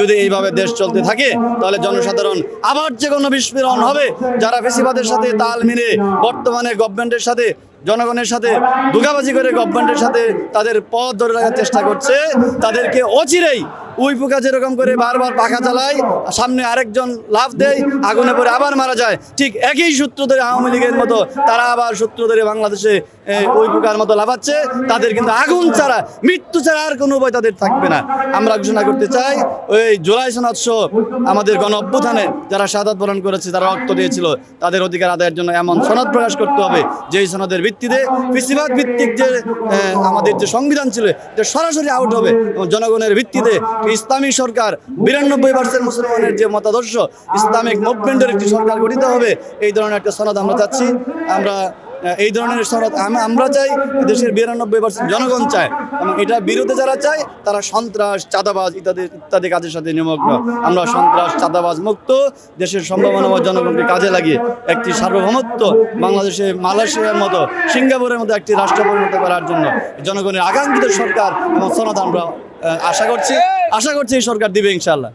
যদি এইভাবে দেশ চলতে থাকে তাহলে জনসাধারণ আবার যে কোনো বিস্ফোরণ হবে। যারা ফেসিবাদের সাথে তাল মিলে বর্তমানে গভর্নমেন্টের সাথে জনগণের সাথে ধোঁকাবাজি করে গভর্নমেন্টের সাথে তাদের পথ ধরে রাখার চেষ্টা করছে, তাদেরকে অচিরেই উই পোকা যেরকম করে বারবার পাখা চালায়, সামনে আরেকজন লাফ দেয়, আগুনে পড়ে আবার মারা যায়, ঠিক একই সূত্র ধরে আওয়ামী লীগের মতো তারা আবার সূত্র ধরে বাংলাদেশে উই পোকার মতো লাফাচ্ছে। তাদের কিন্তু আগুন ছাড়া, মৃত্যু ছাড়া আর কোনো উপায় তাদের থাকবে না। আমরা ঘোষণা করতে চাই, ওই জুলাই সনদ সহ আমাদের গণ অভ্যুত্থানে যারা শাহাদাত বরণ করেছে, তারা রক্ত দিয়েছিল, তাদের অধিকার আদায়ের জন্য এমন সনদ প্রকাশ করতে হবে যেই সনদের ভিত্তিতে ফেসিবাদ ভিত্তিক যে আমাদের যে সংবিধান ছিল এটা সরাসরি আউট হবে এবং জনগণের ভিত্তিতে ইসলামী সরকার 92% মুসলমানের যে মতাদর্শ ইসলামিক মুভমেন্টের একটি সরকার গঠিত হবে। এই ধরনের একটা সনদ আমরা চাচ্ছি। আমরা এই ধরনের সনদ আমরা চাই, দেশের 92% জনগণ চায় এবং এটা বিরোধে যারা চায় তারা সন্ত্রাস, চাঁদাবাজ ইত্যাদি কাজের সাথে নিমগ্ন। আমরা সন্ত্রাস, চাঁদাবাজ মুক্ত দেশের সম্ভাবনাময় জনগণকে কাজে লাগিয়ে একটি সার্বভৌমত্ব বাংলাদেশে মালয়েশিয়ার মতো, সিঙ্গাপুরের মতো একটি রাষ্ট্র পরিণত করার জন্য জনগণের আকাঙ্ক্ষিত সরকার এবং সনদ আমরা আশা করছি এই সরকার দিবে ইনশাআল্লাহ।